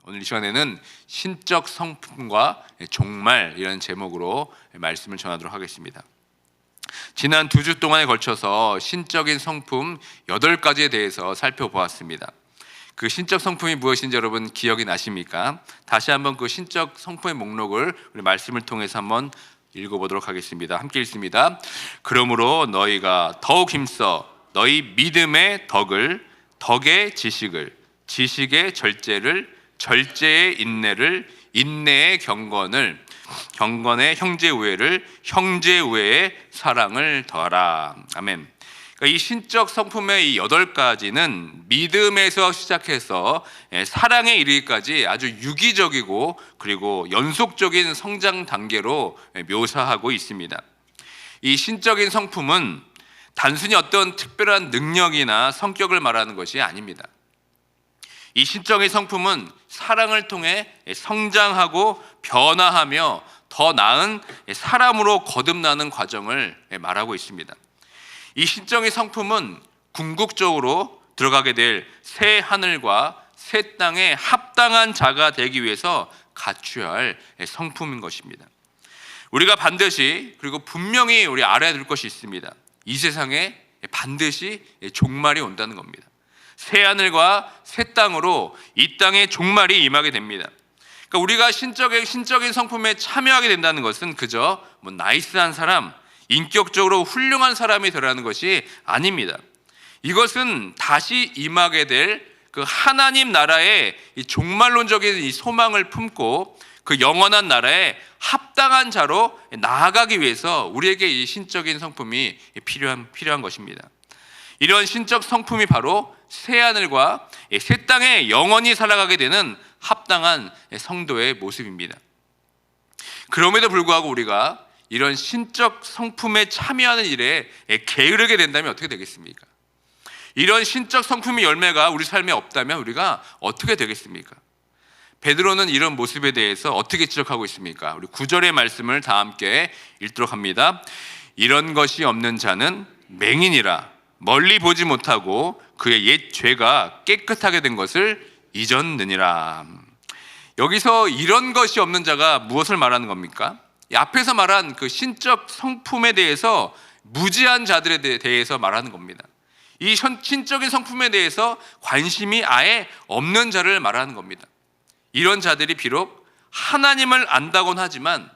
오늘 이 시간에는 신적 성품과 종말이라는 제목으로 말씀을 전하도록 하겠습니다. 지난 2주 동안에 걸쳐서 신적인 성품 8가지에 대해서 살펴보았습니다. 그 신적 성품이 무엇인지 여러분 기억이 나십니까? 다시 한번 그 신적 성품의 목록을 우리 말씀을 통해서 한번 읽어보도록 하겠습니다. 함께 읽습니다. 그러므로 너희가 더욱 힘써 너희 믿음의 덕을, 덕의 지식을, 지식의 절제를, 절제의 인내를, 인내의 경건을, 경건의 형제 우애를, 형제 우애의 사랑을 더하라. 아멘. 그러니까 이 신적 성품의 이 8가지는 믿음에서 시작해서 사랑에 이르기까지 아주 유기적이고 그리고 연속적인 성장 단계로 묘사하고 있습니다. 이 신적인 성품은 단순히 어떤 특별한 능력이나 성격을 말하는 것이 아닙니다. 이 신적인 성품은 사랑을 통해 성장하고 변화하며 더 나은 사람으로 거듭나는 과정을 말하고 있습니다. 이 신적인 성품은 궁극적으로 들어가게 될 새 하늘과 새 땅에 합당한 자가 되기 위해서 갖춰야 할 성품인 것입니다. 우리가 반드시 그리고 분명히 우리 알아야 될 것이 있습니다. 이 세상에 반드시 종말이 온다는 겁니다. 새 하늘과 새 땅으로 이 땅에 종말이 임하게 됩니다. 그러니까 우리가 신적인 성품에 참여하게 된다는 것은 그저 나이스한 사람, 인격적으로 훌륭한 사람이 되라는 것이 아닙니다. 이것은 다시 임하게 될 그 하나님 나라의 이 종말론적인 이 소망을 품고 그 영원한 나라에 합당한 자로 나아가기 위해서 우리에게 이 신적인 성품이 필요한 것입니다. 이런 신적 성품이 바로 새 하늘과 새 땅에 영원히 살아가게 되는 합당한 성도의 모습입니다. 그럼에도 불구하고 우리가 이런 신적 성품에 참여하는 일에 게으르게 된다면 어떻게 되겠습니까? 이런 신적 성품의 열매가 우리 삶에 없다면 우리가 어떻게 되겠습니까? 베드로는 이런 모습에 대해서 어떻게 지적하고 있습니까? 우리 9절의 말씀을 다 함께 읽도록 합니다. 이런 것이 없는 자는 맹인이라 멀리 보지 못하고 그의 옛 죄가 깨끗하게 된 것을 잊었느니라. 여기서 이런 것이 없는 자가 무엇을 말하는 겁니까? 이 앞에서 말한 그 신적 성품에 대해서 무지한 자들에 대해서 말하는 겁니다. 이 신적인 성품에 대해서 관심이 아예 없는 자를 말하는 겁니다. 이런 자들이 비록 하나님을 안다곤 하지만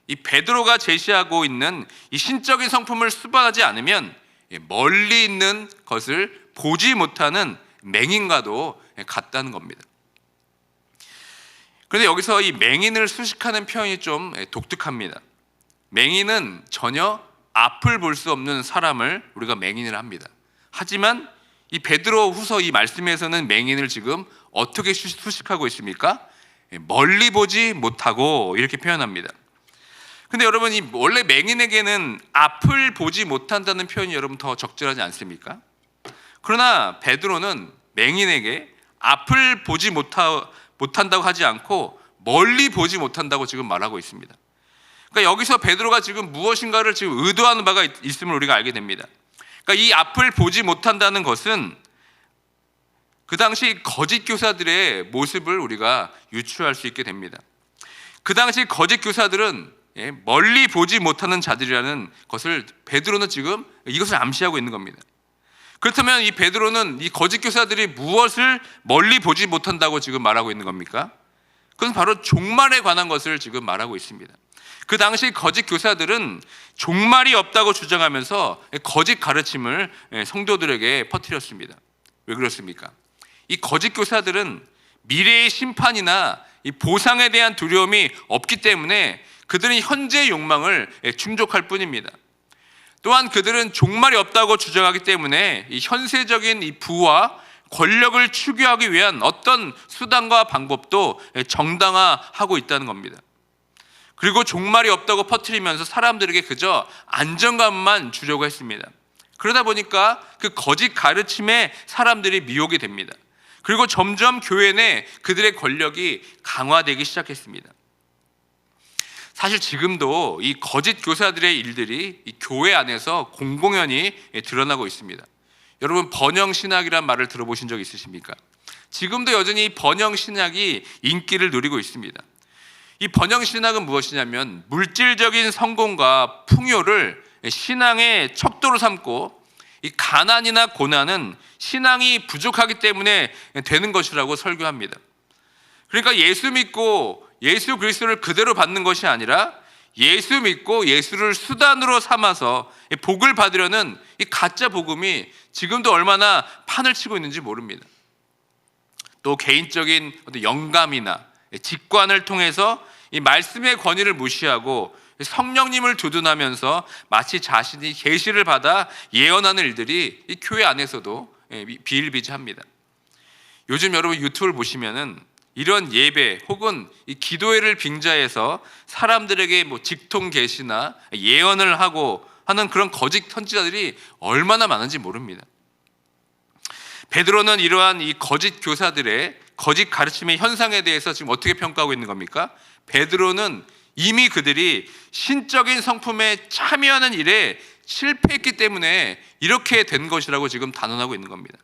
이 베드로가 제시하고 있는 이 신적인 성품을 수반하지 않으면 멀리 있는 것을 보지 못하는 맹인과도 같다는 겁니다. 그런데 여기서 이 맹인을 수식하는 표현이 좀 독특합니다. 맹인은 전혀 앞을 볼 수 없는 사람을 우리가 맹인을 합니다. 하지만 이 베드로 후서 이 말씀에서는 맹인을 지금 어떻게 수식하고 있습니까? 멀리 보지 못하고 이렇게 표현합니다. 근데 여러분, 이 원래 맹인에게는 앞을 보지 못한다는 표현이 여러분 더 적절하지 않습니까? 그러나 베드로는 맹인에게 앞을 보지 못한다고 하지 않고 멀리 보지 못한다고 지금 말하고 있습니다. 그러니까 여기서 베드로가 지금 무엇인가를 지금 의도하는 바가 있음을 우리가 알게 됩니다. 그러니까 이 앞을 보지 못한다는 것은 그 당시 거짓 교사들의 모습을 우리가 유추할 수 있게 됩니다. 그 당시 거짓 교사들은 멀리 보지 못하는 자들이라는 것을 베드로는 지금 이것을 암시하고 있는 겁니다. 그렇다면 이 베드로는 이 거짓 교사들이 무엇을 멀리 보지 못한다고 지금 말하고 있는 겁니까? 그건 바로 종말에 관한 것을 지금 말하고 있습니다. 그 당시 거짓 교사들은 종말이 없다고 주장하면서 거짓 가르침을 성도들에게 퍼뜨렸습니다. 왜 그렇습니까? 이 거짓 교사들은 미래의 심판이나 이 보상에 대한 두려움이 없기 때문에 그들은 현재의 욕망을 충족할 뿐입니다. 또한 그들은 종말이 없다고 주장하기 때문에 이 현세적인 이 부와 권력을 추구하기 위한 어떤 수단과 방법도 정당화하고 있다는 겁니다. 그리고 종말이 없다고 퍼뜨리면서 사람들에게 그저 안정감만 주려고 했습니다. 그러다 보니까 그 거짓 가르침에 사람들이 미혹이 됩니다. 그리고 점점 교회 내 그들의 권력이 강화되기 시작했습니다. 사실 지금도 이 거짓 교사들의 일들이 이 교회 안에서 공공연히 드러나고 있습니다. 여러분, 번영신학이란 말을 들어보신 적 있으십니까? 지금도 여전히 번영 신학이 인기를 누리고 있습니다. 이 번영 신학은 무엇이냐면 물질적인 성공과 풍요를 신앙의 척도로 삼고 이 가난이나 고난은 신앙이 부족하기 때문에 되는 것이라고 설교합니다. 그러니까 예수 믿고 예수 그리스도를 그대로 받는 것이 아니라 예수 믿고 예수를 수단으로 삼아서 복을 받으려는 이 가짜 복음이 지금도 얼마나 판을 치고 있는지 모릅니다. 또 개인적인 어떤 영감이나 직관을 통해서 이 말씀의 권위를 무시하고 성령님을 두둔하면서 마치 자신이 계시를 받아 예언하는 일들이 이 교회 안에서도 비일비재합니다. 요즘 여러분 유튜브를 보시면은 이런 예배 혹은 이 기도회를 빙자해서 사람들에게 뭐 직통 계시나 예언을 하고 하는 그런 거짓 선지자들이 얼마나 많은지 모릅니다. 베드로는 이러한 이 거짓 교사들의 거짓 가르침의 현상에 대해서 지금 어떻게 평가하고 있는 겁니까? 베드로는 이미 그들이 신적인 성품에 참여하는 일에 실패했기 때문에 이렇게 된 것이라고 지금 단언하고 있는 겁니다.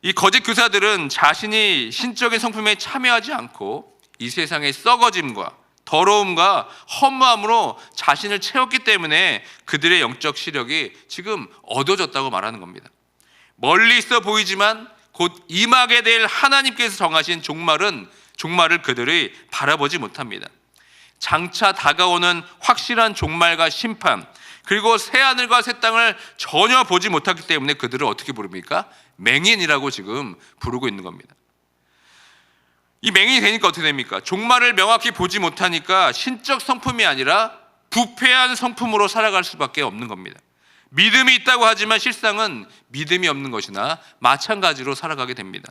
이 거짓 교사들은 자신이 신적인 성품에 참여하지 않고 이 세상의 썩어짐과 더러움과 허무함으로 자신을 채웠기 때문에 그들의 영적 시력이 지금 어두워졌다고 말하는 겁니다. 멀리 있어 보이지만 곧 임하게 될 하나님께서 정하신 종말을 그들이 바라보지 못합니다. 장차 다가오는 확실한 종말과 심판, 그리고 새하늘과 새 땅을 전혀 보지 못하기 때문에 그들을 어떻게 부릅니까? 맹인이라고 지금 부르고 있는 겁니다. 이 맹인이 되니까 어떻게 됩니까? 종말을 명확히 보지 못하니까 신적 성품이 아니라 부패한 성품으로 살아갈 수밖에 없는 겁니다. 믿음이 있다고 하지만 실상은 믿음이 없는 것이나 마찬가지로 살아가게 됩니다.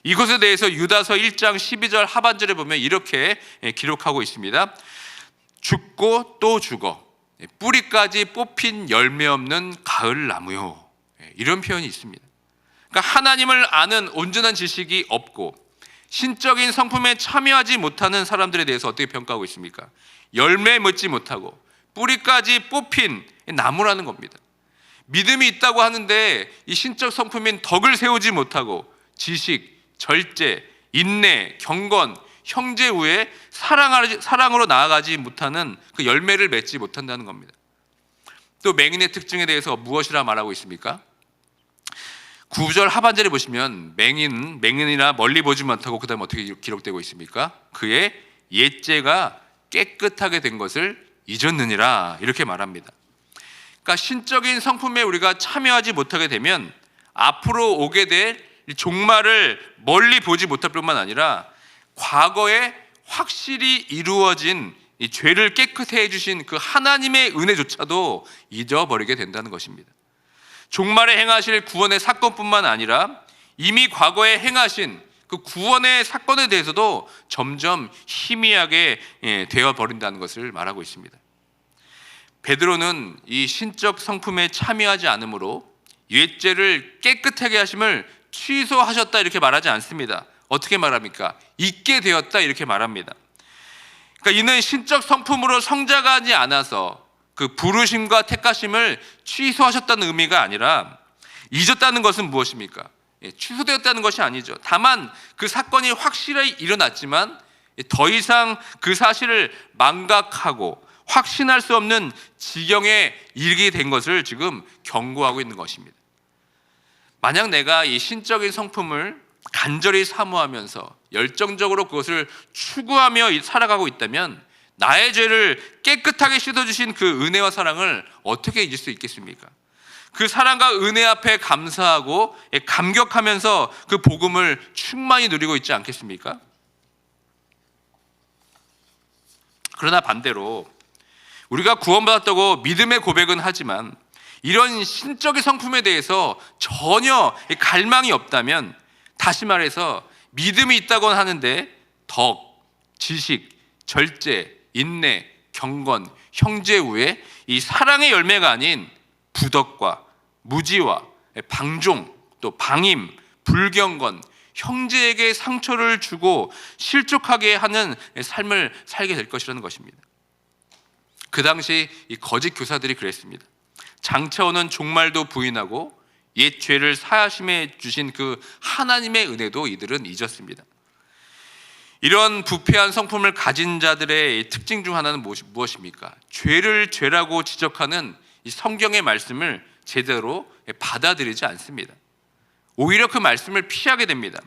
이것에 대해서 유다서 1장 12절 하반절에 보면 이렇게 기록하고 있습니다. 죽고 또 죽어 뿌리까지 뽑힌 열매 없는 가을 나무요. 이런 표현이 있습니다. 그러니까 하나님을 아는 온전한 지식이 없고 신적인 성품에 참여하지 못하는 사람들에 대해서 어떻게 평가하고 있습니까? 열매 맺지 못하고 뿌리까지 뽑힌 나무라는 겁니다. 믿음이 있다고 하는데 이 신적 성품인 덕을 세우지 못하고 지식, 절제, 인내, 경건, 형제 우애, 사랑으로 나아가지 못하는 그 열매를 맺지 못한다는 겁니다. 또 맹인의 특징에 대해서 무엇이라 말하고 있습니까? 9절 하반절에 보시면 맹인이나 멀리 보지 못하고 그 다음 어떻게 기록되고 있습니까? 그의 옛죄가 깨끗하게 된 것을 잊었느니라 이렇게 말합니다. 그러니까 신적인 성품에 우리가 참여하지 못하게 되면 앞으로 오게 될 종말을 멀리 보지 못할 뿐만 아니라 과거에 확실히 이루어진 이 죄를 깨끗해 해주신 그 하나님의 은혜조차도 잊어버리게 된다는 것입니다. 종말에 행하실 구원의 사건뿐만 아니라 이미 과거에 행하신 그 구원의 사건에 대해서도 점점 희미하게 되어버린다는 것을 말하고 있습니다. 베드로는 이 신적 성품에 참여하지 않으므로 옛죄를 깨끗하게 하심을 취소하셨다 이렇게 말하지 않습니다. 어떻게 말합니까? 잊게 되었다 이렇게 말합니다. 그러니까 이는 신적 성품으로 성장하지 않아서 그 부르심과 택하심을 취소하셨다는 의미가 아니라 잊었다는 것은 무엇입니까? 취소되었다는 것이 아니죠. 다만 그 사건이 확실히 일어났지만 더 이상 그 사실을 망각하고 확신할 수 없는 지경에 이르게 된 것을 지금 경고하고 있는 것입니다. 만약 내가 이 신적인 성품을 간절히 사모하면서 열정적으로 그것을 추구하며 살아가고 있다면 나의 죄를 깨끗하게 씻어주신 그 은혜와 사랑을 어떻게 잊을 수 있겠습니까? 그 사랑과 은혜 앞에 감사하고 감격하면서 그 복음을 충만히 누리고 있지 않겠습니까? 그러나 반대로 우리가 구원받았다고 믿음의 고백은 하지만 이런 신적인 성품에 대해서 전혀 갈망이 없다면, 다시 말해서 믿음이 있다고는 하는데 덕, 지식, 절제, 인내, 경건, 형제 우애, 이 사랑의 열매가 아닌 부덕과 무지와 방종, 또 방임, 불경건, 형제에게 상처를 주고 실족하게 하는 삶을 살게 될 것이라는 것입니다. 그 당시 이 거짓 교사들이 그랬습니다. 장차 오는 종말도 부인하고 옛 죄를 사하심해 주신 그 하나님의 은혜도 이들은 잊었습니다. 이런 부패한 성품을 가진 자들의 특징 중 하나는 무엇입니까? 죄를 죄라고 지적하는 이 성경의 말씀을 제대로 받아들이지 않습니다. 오히려 그 말씀을 피하게 됩니다.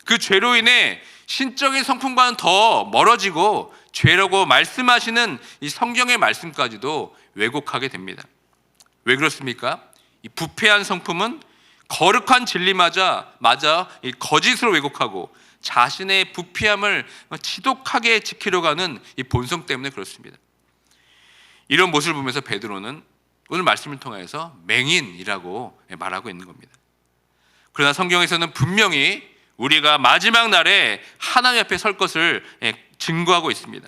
그 죄로 인해 신적인 성품과는 더 멀어지고 죄라고 말씀하시는 이 성경의 말씀까지도 왜곡하게 됩니다. 왜 그렇습니까? 이 부패한 성품은 거룩한 진리마저 이 거짓으로 왜곡하고 자신의 부패함을 지독하게 지키려고 하는 이 본성 때문에 그렇습니다. 이런 모습을 보면서 베드로는 오늘 말씀을 통해서 맹인이라고 말하고 있는 겁니다. 그러나 성경에서는 분명히 우리가 마지막 날에 하나님 앞에 설 것을 증거하고 있습니다.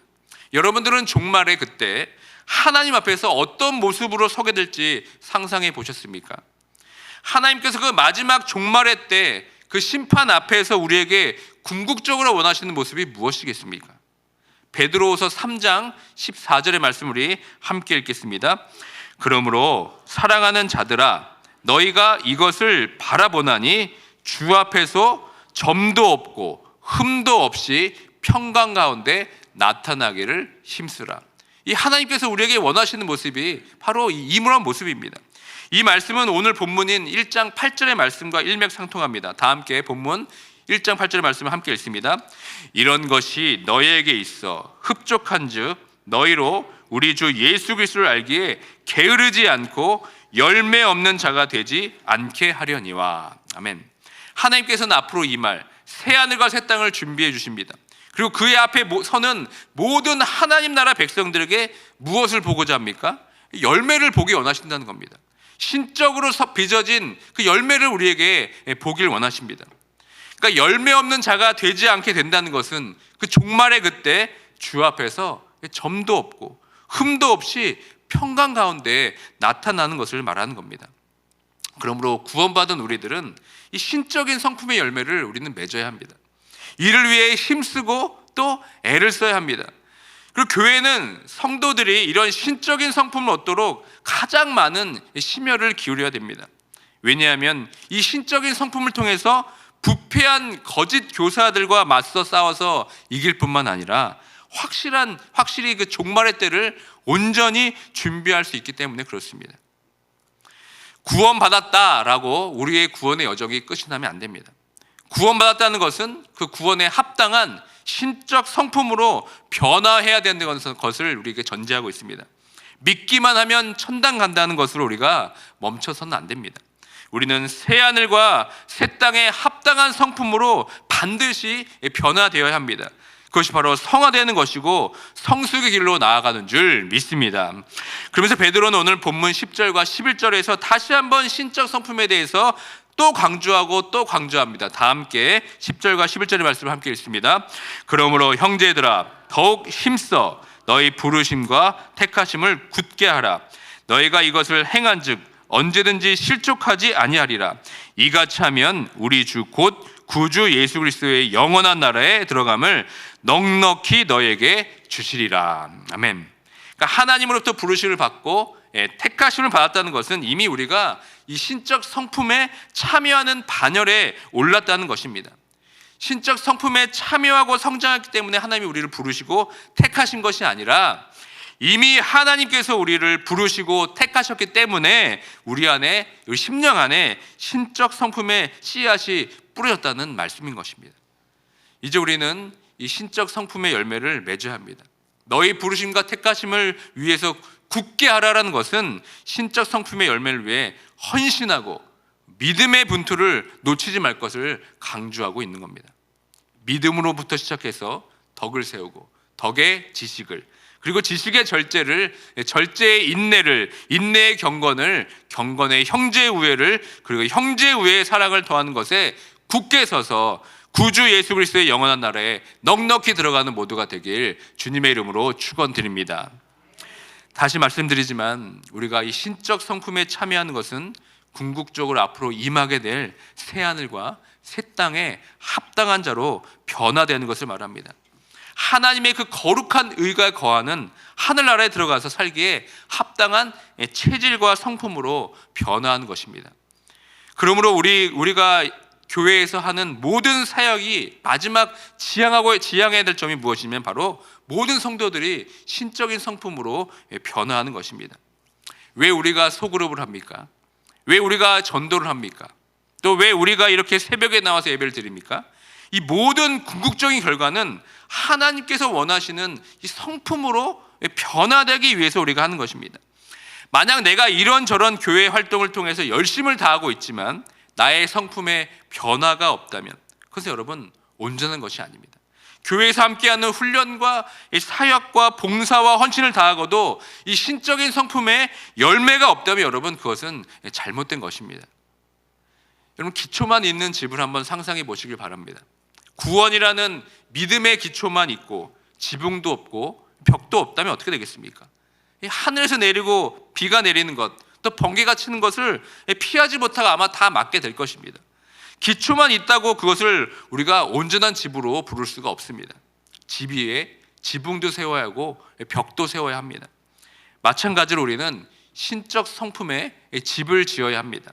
여러분들은 종말의 그때 하나님 앞에서 어떤 모습으로 서게 될지 상상해 보셨습니까? 하나님께서 그 마지막 종말의 때 그 심판 앞에서 우리에게 궁극적으로 원하시는 모습이 무엇이겠습니까? 베드로후서 3장 14절의 말씀 우리 함께 읽겠습니다. 그러므로 사랑하는 자들아 너희가 이것을 바라보나니 주 앞에서 점도 없고 흠도 없이 평강 가운데 나타나기를 힘쓰라. 이 하나님께서 우리에게 원하시는 모습이 바로 이 이물한 모습입니다. 이 말씀은 오늘 본문인 1장 8절의 말씀과 일맥상통합니다. 다 함께 본문 1장 8절의 말씀을 함께 읽습니다. 이런 것이 너희에게 있어 흡족한즉 너희로 우리 주 예수 그리스도를 알기에 게으르지 않고 열매 없는 자가 되지 않게 하려니와. 아멘. 하나님께서는 앞으로 이 말 새하늘과 새 땅을 준비해 주십니다. 그리고 그의 앞에 서는 모든 하나님 나라 백성들에게 무엇을 보고자 합니까? 열매를 보기 원하신다는 겁니다. 신적으로 빚어진 그 열매를 우리에게 보길 원하십니다. 그러니까 열매 없는 자가 되지 않게 된다는 것은 그 종말의 그때 주 앞에서 점도 없고 흠도 없이 평강 가운데 나타나는 것을 말하는 겁니다. 그러므로 구원받은 우리들은 이 신적인 성품의 열매를 우리는 맺어야 합니다. 이를 위해 힘쓰고 또 애를 써야 합니다. 그리고 교회는 성도들이 이런 신적인 성품을 얻도록 가장 많은 심혈을 기울여야 됩니다. 왜냐하면 이 신적인 성품을 통해서 부패한 거짓 교사들과 맞서 싸워서 이길 뿐만 아니라 확실히 그 종말의 때를 온전히 준비할 수 있기 때문에 그렇습니다. 구원받았다라고 우리의 구원의 여정이 끝이 나면 안 됩니다. 구원받았다는 것은 그 구원에 합당한 신적 성품으로 변화해야 되는 것을 우리에게 전제하고 있습니다. 믿기만 하면 천당 간다는 것으로 우리가 멈춰서는 안 됩니다. 우리는 새하늘과 새 땅에 합당한 성품으로 반드시 변화되어야 합니다. 그것이 바로 성화되는 것이고 성숙의 길로 나아가는 줄 믿습니다. 그러면서 베드로는 오늘 본문 10절과 11절에서 다시 한번 신적 성품에 대해서 또 강조하고 또 강조합니다. 다 함께 10절과 11절의 말씀을 함께 읽습니다. 그러므로 형제들아 더욱 힘써 너희 부르심과 택하심을 굳게 하라. 너희가 이것을 행한즉 언제든지 실족하지 아니하리라. 이같이 하면 우리 주 곧 구주 예수 그리스도의 영원한 나라에 들어감을 넉넉히 너에게 주시리라. 아멘. 그러니까 하나님으로부터 부르심을 받고 택하심을 받았다는 것은 이미 우리가 이 신적 성품에 참여하는 반열에 올랐다는 것입니다. 신적 성품에 참여하고 성장했기 때문에 하나님이 우리를 부르시고 택하신 것이 아니라 이미 하나님께서 우리를 부르시고 택하셨기 때문에 우리 안에, 우리 심령 안에 신적 성품의 씨앗이 뿌려졌다는 말씀인 것입니다. 이제 우리는 이 신적 성품의 열매를 맺어야 합니다. 너희 부르심과 택하심을 위해서 굳게 하라라는 것은 신적 성품의 열매를 위해 헌신하고 믿음의 분투를 놓치지 말 것을 강조하고 있는 겁니다. 믿음으로부터 시작해서 덕을 세우고 덕의 지식을, 그리고 지식의 절제를, 절제의 인내를, 인내의 경건을, 경건의 형제의 우애를, 그리고 형제의 우애의 사랑을 더하는 것에 굳게 서서 구주 예수 그리스도의 영원한 나라에 넉넉히 들어가는 모두가 되길 주님의 이름으로 축원드립니다. 다시 말씀드리지만 우리가 이 신적 성품에 참여하는 것은 궁극적으로 앞으로 임하게 될 새하늘과 새 땅에 합당한 자로 변화되는 것을 말합니다. 하나님의 그 거룩한 의가 거하는 하늘나라에 들어가서 살기에 합당한 체질과 성품으로 변화하는 것입니다. 그러므로 우리가 교회에서 하는 모든 사역이 마지막 지향해야 될 점이 무엇이냐면 바로 모든 성도들이 신적인 성품으로 변화하는 것입니다. 왜 우리가 소그룹을 합니까? 왜 우리가 전도를 합니까? 또 왜 우리가 이렇게 새벽에 나와서 예배를 드립니까? 이 모든 궁극적인 결과는 하나님께서 원하시는 이 성품으로 변화되기 위해서 우리가 하는 것입니다. 만약 내가 이런저런 교회 활동을 통해서 열심을 다하고 있지만 나의 성품에 변화가 없다면 그것은 여러분 온전한 것이 아닙니다. 교회에서 함께하는 훈련과 사역과 봉사와 헌신을 다하고도 이 신적인 성품에 열매가 없다면 여러분 그것은 잘못된 것입니다. 여러분 기초만 있는 집을 한번 상상해 보시길 바랍니다. 구원이라는 믿음의 기초만 있고 지붕도 없고 벽도 없다면 어떻게 되겠습니까? 하늘에서 내리고 비가 내리는 것, 또 번개가 치는 것을 피하지 못하고 아마 다 맞게 될 것입니다. 기초만 있다고 그것을 우리가 온전한 집으로 부를 수가 없습니다. 집 위에 지붕도 세워야 하고 벽도 세워야 합니다. 마찬가지로 우리는 신적 성품의 집을 지어야 합니다.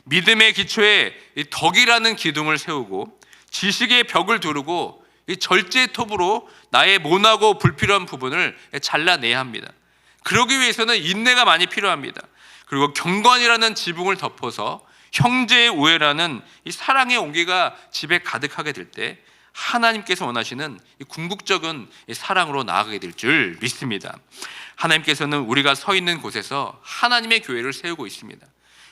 믿음의 기초에 덕이라는 기둥을 세우고 지식의 벽을 두르고 절제의 톱으로 나의 모나고 불필요한 부분을 잘라내야 합니다. 그러기 위해서는 인내가 많이 필요합니다. 그리고 경건이라는 지붕을 덮어서 형제의 우애라는 이 사랑의 온기가 집에 가득하게 될 때 하나님께서 원하시는 이 궁극적인 사랑으로 나아가게 될 줄 믿습니다. 하나님께서는 우리가 서 있는 곳에서 하나님의 교회를 세우고 있습니다.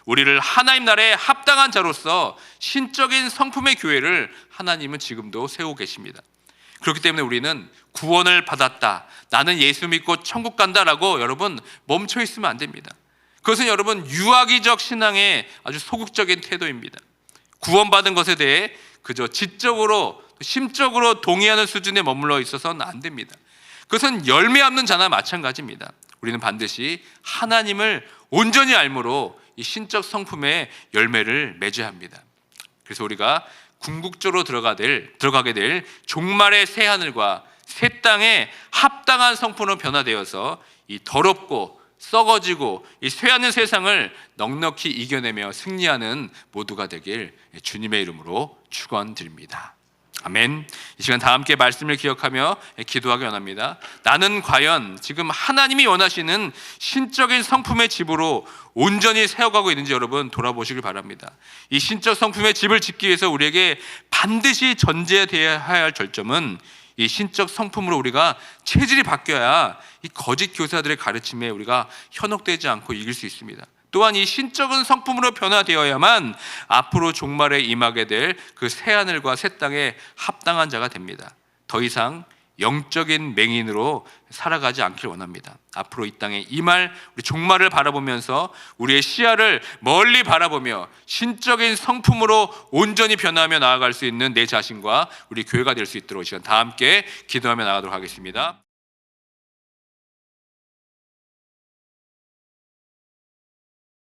우리를 하나님 나라에 합당한 자로서 신적인 성품의 교회를 하나님은 지금도 세우고 계십니다. 그렇기 때문에 우리는 구원을 받았다, 나는 예수 믿고 천국 간다라고 여러분 멈춰 있으면 안 됩니다. 그것은 여러분 유아기적 신앙의 아주 소극적인 태도입니다. 구원받은 것에 대해 그저 지적으로 심적으로 동의하는 수준에 머물러 있어서는 안 됩니다. 그것은 열매 없는 자나 마찬가지입니다. 우리는 반드시 하나님을 온전히 알므로 이 신적 성품의 열매를 맺어야 합니다. 그래서 우리가 궁극적으로 들어가게 될 종말의 새 하늘과 새 땅에 합당한 성품으로 변화되어서 이 더럽고 썩어지고 이 쇠하는 세상을 넉넉히 이겨내며 승리하는 모두가 되길 주님의 이름으로 축원드립니다. 아멘. 이 시간 다 함께 말씀을 기억하며 기도하기 원합니다. 나는 과연 지금 하나님이 원하시는 신적인 성품의 집으로 온전히 세워가고 있는지 여러분 돌아보시길 바랍니다. 이 신적 성품의 집을 짓기 위해서 우리에게 반드시 전제되어야 할 절점은 이 신적 성품으로 우리가 체질이 바뀌어야 이 거짓 교사들의 가르침에 우리가 현혹되지 않고 이길 수 있습니다. 또한 이 신적인 성품으로 변화되어야만 앞으로 종말에 임하게 될 그 새하늘과 새 땅에 합당한 자가 됩니다. 더 이상 영적인 맹인으로 살아가지 않길 원합니다. 앞으로 이 땅에 임할 우리 종말을 바라보면서 우리의 시야를 멀리 바라보며 신적인 성품으로 온전히 변화하며 나아갈 수 있는 내 자신과 우리 교회가 될 수 있도록 시간 다 함께 기도하며 나가도록 하겠습니다.